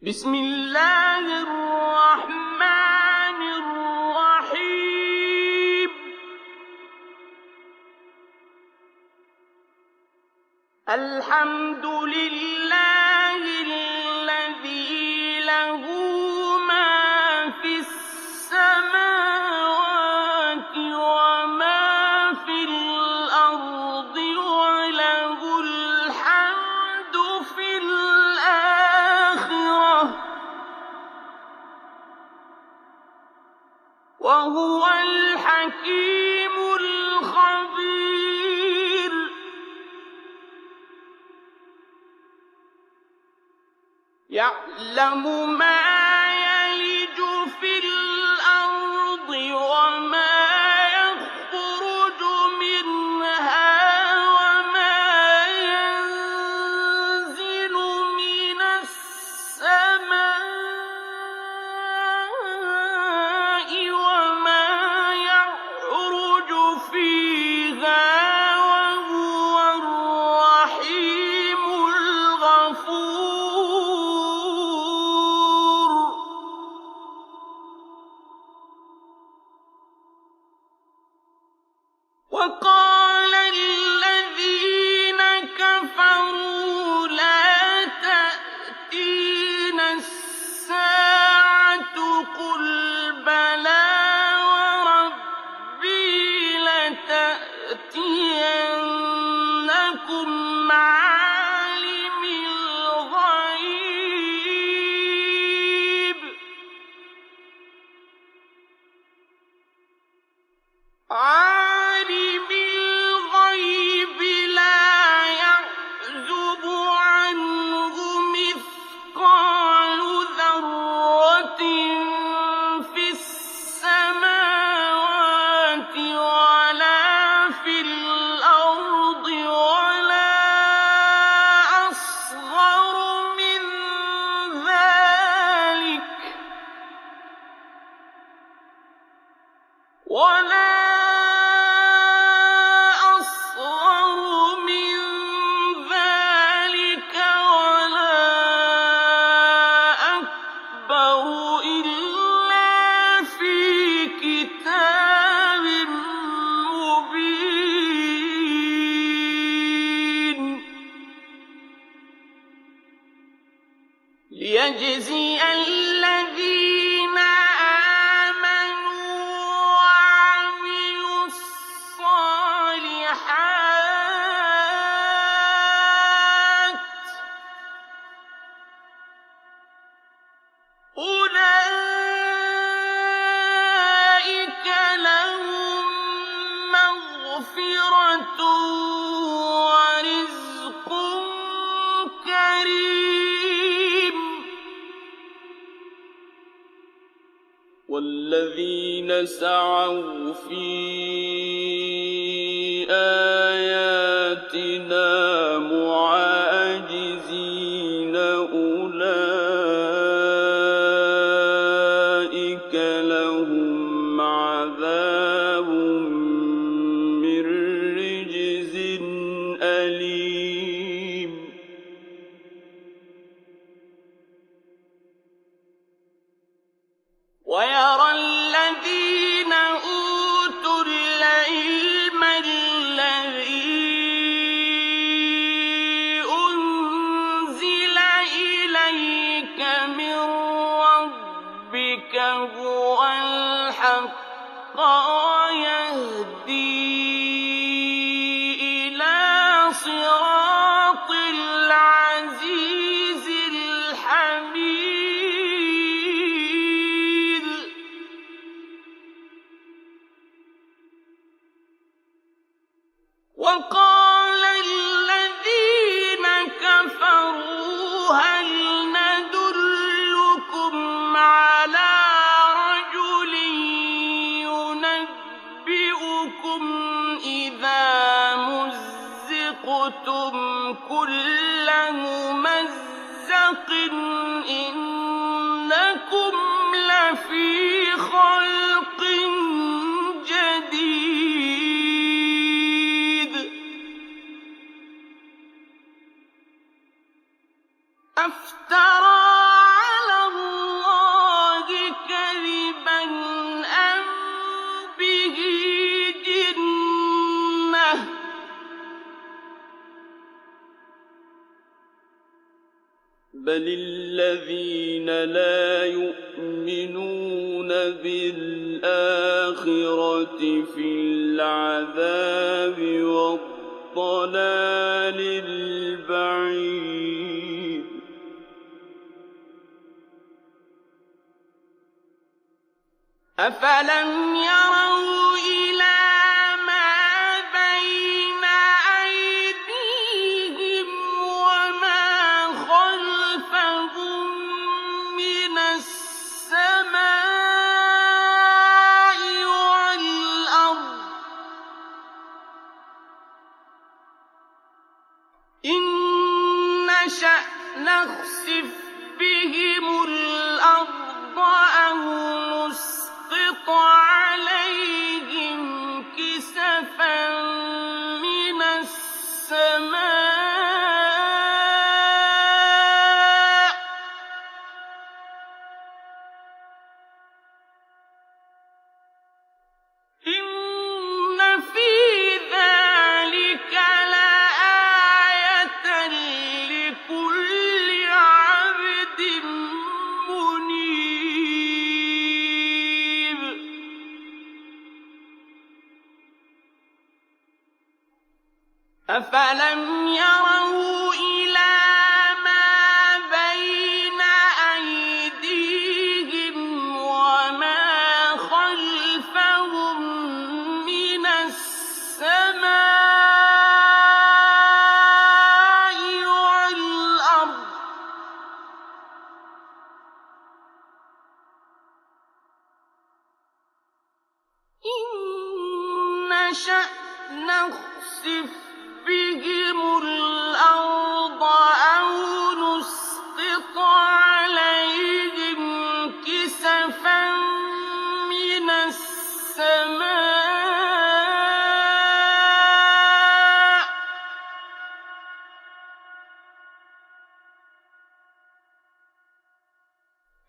بسم الله الرحمن الرحيم. الحمد لله الذي له ما في السماوات وما في الأرض وله الحمد في الآخرة وهو الحكيم الخبير. يعلم ما يلج في الأرض وما يخرج منها وما ينزل من السماء وما يعرج فيها وهو الرحيم الغفور. وقال الذين كفروا لا تأتينا الساعة قل بلى وربي لتأتينكم عالم الغيب لا يعزب عنه مثقال ذرة في السماوات ولا في الأرض ولا أصغر من ذلك ولا أكبر إلا في كتاب مبين. ليجزي الذين آمنوا وعملوا الصالحات أولئك لهم مغفرة ورزق كريم. والذين سعوا في آياتنا معاجزين أولئك لهم عذاب من رجز أليم. ويرى الذين أوتوا العلم الذي أنزل إليك من ربك هو الحق ويهدي إلى صراط العزيز الحميد. وقال الذين كفروا هل ندلكم على رجل ينبئكم إذا مزقتم كل ممزق إنكم لفي خلق جديد. أفترى بل الذين لا يؤمنون بالآخرة في العذاب والضلال البعيد أفلم يروا إلى ما بين أيديهم وما خلفهم من السماء والأرض إن نشأ نخسف بهم الأرض أو نسقط عليهم كسفا من السماء إن في ذلك لآية لكل عبد منيب أفلم يروا إلى ما بين أيديهم وما خلفهم من السماء والأرض إن نشأ نخسف بهم الأرض أو نسقط عليهم كسفا من السماء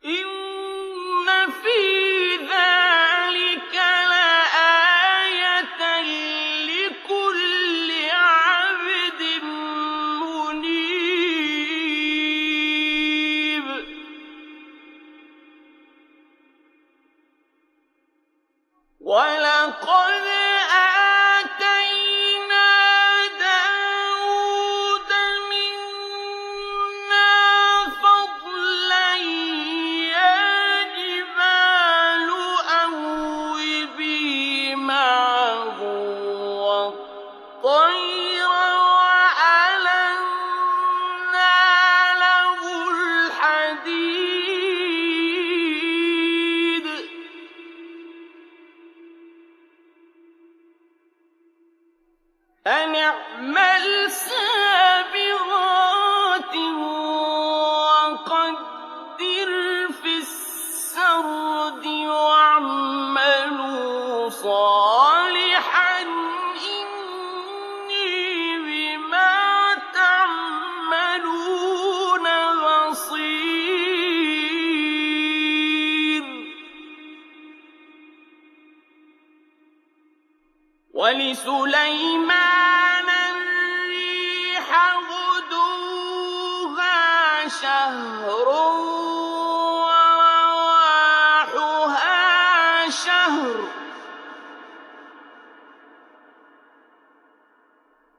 إن في ذلك لآية لكل عبد منيب ولقد آتينا داود منا فضلا يا جبال أوبي معه والطير وألنا له الحديد أن اعمل سابغات وقدر في السرد واعملوا صالحا إني بما تعملون بصير ولسليمان الريح غدوها شهر ورواحها شهر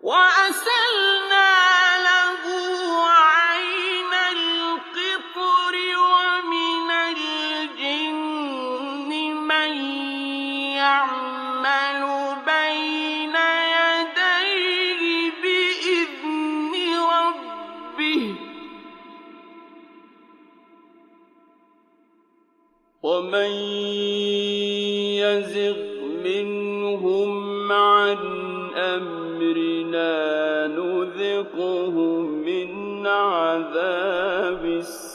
وأسلنا له عين القطر ومن الجن من يعمل بين يديه بإذن ربه ومن يزغ منهم عن أمرنا نذقه من عذاب السعير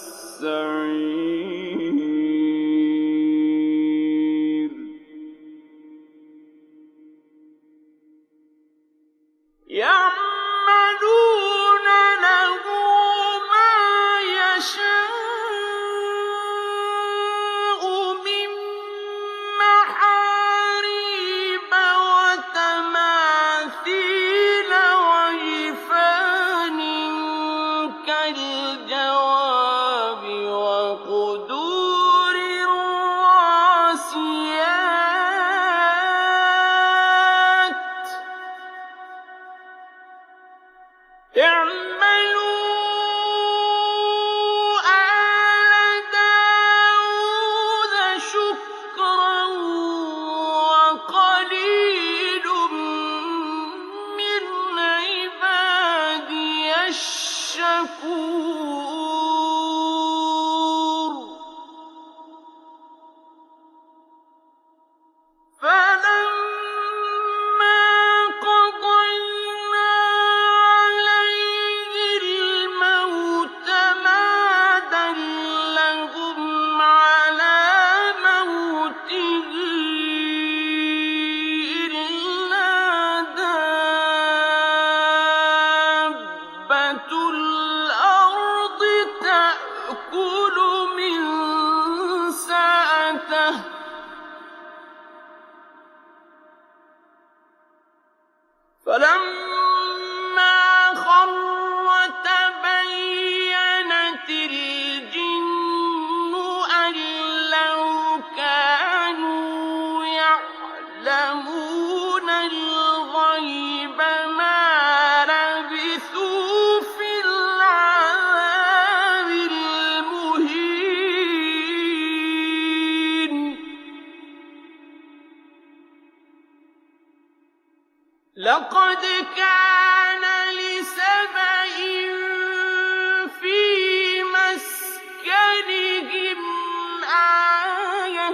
يعملون له ما يشاء من محاريب وتماثيل وجفان كالجواب الجواب وقدور الراسيات اعملوا آل داود شكرا وقليل من عبادي الشكور فلما قضينا عليه الموت ما دلهم على موته إلا دابة الأرض تأكل من سأته فلما خر تبينت الجن أن لو كانوا يعلمون الغيب ما لبثوا في العذاب المهين لقد كان لسبإ في مسكنهم آية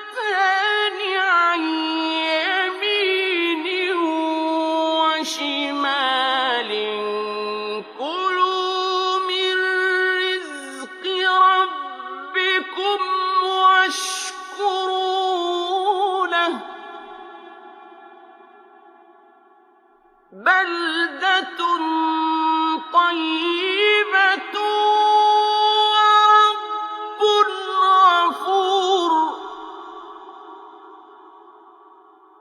جنتان عن يمين وشمال كلوا من رزق ربكم واشكروا له بلدة طيبة ورب غفور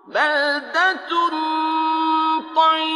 بلدة طيبة